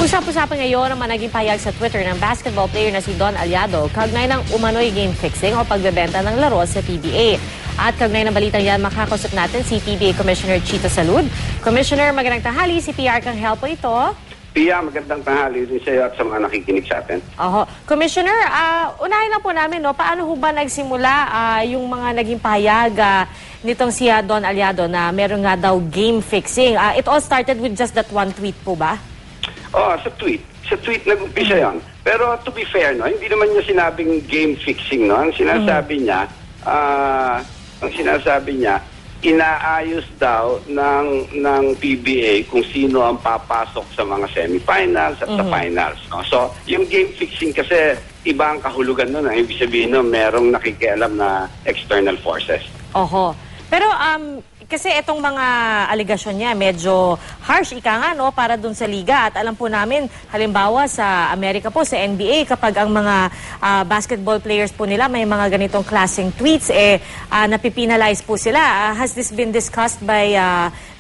Usap-usapan ngayon ang naging pahayag sa Twitter ng basketball player na si Don Aliado kaugnay ng umano'y game fixing o pagbebenta ng laro sa PBA. At kaugnay ng balitang yan, makakausap natin si PBA Commissioner Chito Salud. Commissioner, magandang tanghali. Si PR Kanghel po ito. Pia, magandang tanghali din sa iyo at sa mga nakikinig sa atin. Commissioner, unahin na po namin, paano ho ba nagsimula yung mga naging pahayag nitong si Don Aliado na meron nga daw game fixing? It all started with just that one tweet po ba? Sa tweet. Sa tweet nag-umpisa yan. Pero to be fair, hindi naman niya sinabing game fixing. Ang sinasabi niya, inaayos daw ng PBA kung sino ang papasok sa mga semifinals at sa finals. So, yung game fixing kasi iba ang kahulugan nun. Ibig sabihin merong nakikialam na external forces. Pero kasi itong mga aligasyon niya medyo harsh para dun sa liga. At alam po namin, halimbawa sa Amerika po, sa NBA, kapag ang mga basketball players po nila may mga ganitong klaseng tweets, napipinalize po sila. Has this been discussed by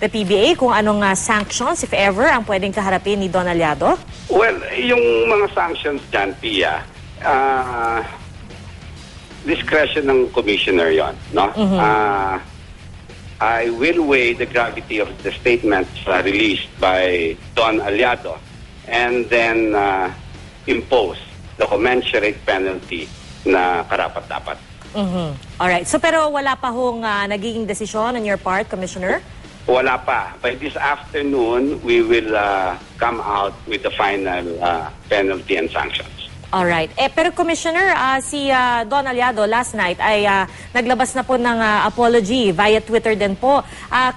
the PBA kung anong sanctions, if ever, ang pwedeng kaharapin ni Don Aliado? Well, yung mga sanctions dyan, Pia, discretion ng commissioner yon, no? I will weigh the gravity of the statements released by Don Aliado and then impose the commensurate penalty na karapat-dapat. Alright. So pero wala pa hong naging desisyon on your part, Commissioner? Wala pa. By this afternoon, we will come out with the final penalty and sanctions. Alright. Pero Commissioner, si Don Aliado last night ay naglabas na po ng apology via Twitter din po.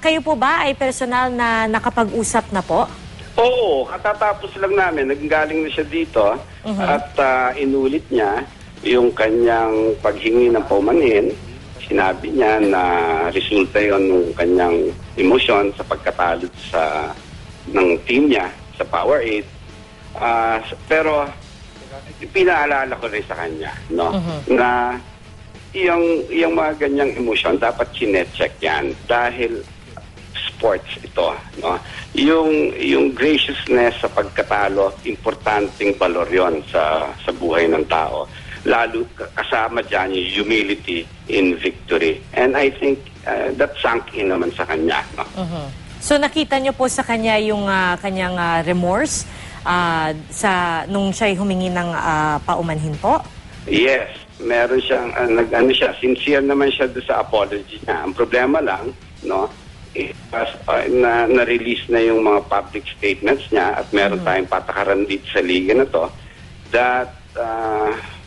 Kayo po ba ay personal na nakapag-usap na po? Oo, katatapos lang namin. Naggaling na siya dito at inulit niya yung kanyang paghingi ng paumanhin. Sinabi niya na resulta yon ng kanyang emosyon sa pagkatalo ng team niya sa Powerade. Pero pinaalala ko rin sa kanya, na yung mga ganyang emosyon dapat chinecheck yan dahil sports ito, yung graciousness sa pagkatalo, importanteng valor yon sa buhay ng tao, lalo kasama dyan yung humility in victory, and I think that sunk in naman sa kanya. So nakita niyo po sa kanya yung kanyang remorse nung siya'y humingi ng paumanhin po? Yes. Meron siyang, sincere naman siya doon sa apology niya. Ang problema lang, na-release na yung mga public statements niya at meron tayong patakaran dito sa liga na to that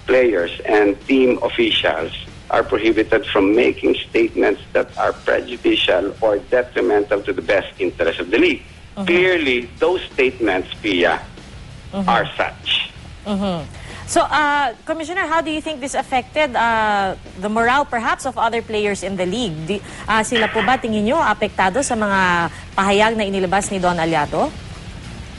players and team officials are prohibited from making statements that are prejudicial or detrimental to the best interest of the league. Clearly, those statements, Pia, are such. So, Commissioner, how do you think this affected the morale, perhaps, of other players in the league? Sila po ba, tingin nyo, apektado sa mga pahayag na inilabas ni Don Aliado?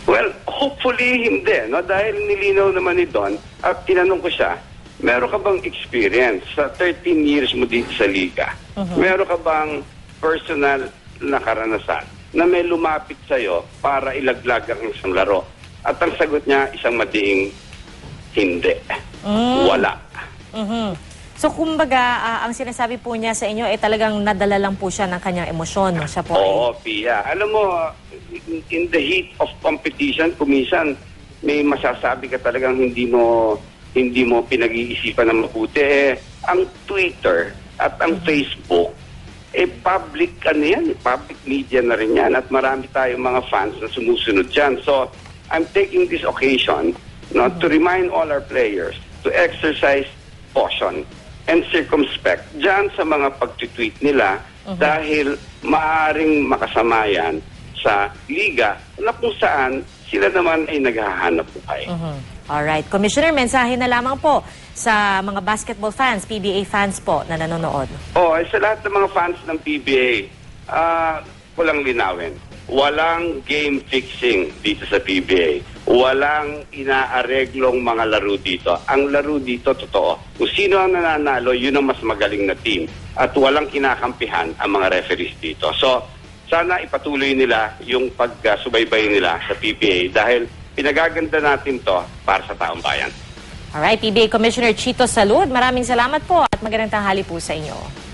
Well, hopefully hindi, dahil nilinaw naman ni Don at tinanong ko siya, meron ka bang experience sa 13 years mo dito sa liga? Meron ka bang personal na karanasan na may lumapit sa'yo para ilaglag ang isang laro? At ang sagot niya, isang madiing hindi. Wala. So, kumbaga, ang sinasabi po niya sa inyo, talagang nadala lang po siya ng kanyang emosyon. Siya po Pia. Alam mo, in the heat of competition, kumisan, may masasabi ka talagang hindi mo pinag-iisipan ng mabuti. Ang Twitter at ang Facebook, public public media na rin yan at marami tayong mga fans na sumusunod dyan. So, I'm taking this occasion to remind all our players to exercise caution and circumspect dyan sa mga pag-tweet nila dahil maaaring makasama yan sa liga na kung saan sila naman ay naghahanap buhay. Alright. Commissioner, mensahe na lamang po sa mga basketball fans, PBA fans po na nanonood. Sa lahat ng mga fans ng PBA, walang linawin. Walang game fixing dito sa PBA. Walang inaareglong mga laro dito. Ang laro dito, totoo. Kung sino ang nananalo, yun ang mas magaling na team. At walang kinakampihan ang mga referees dito. So, sana ipatuloy nila yung pagsubaybay nila sa PBA dahil pinagaganda natin to para sa taong bayan. Alright, PBA Commissioner Chito Salud, maraming salamat po at magandang tanghali po sa inyo.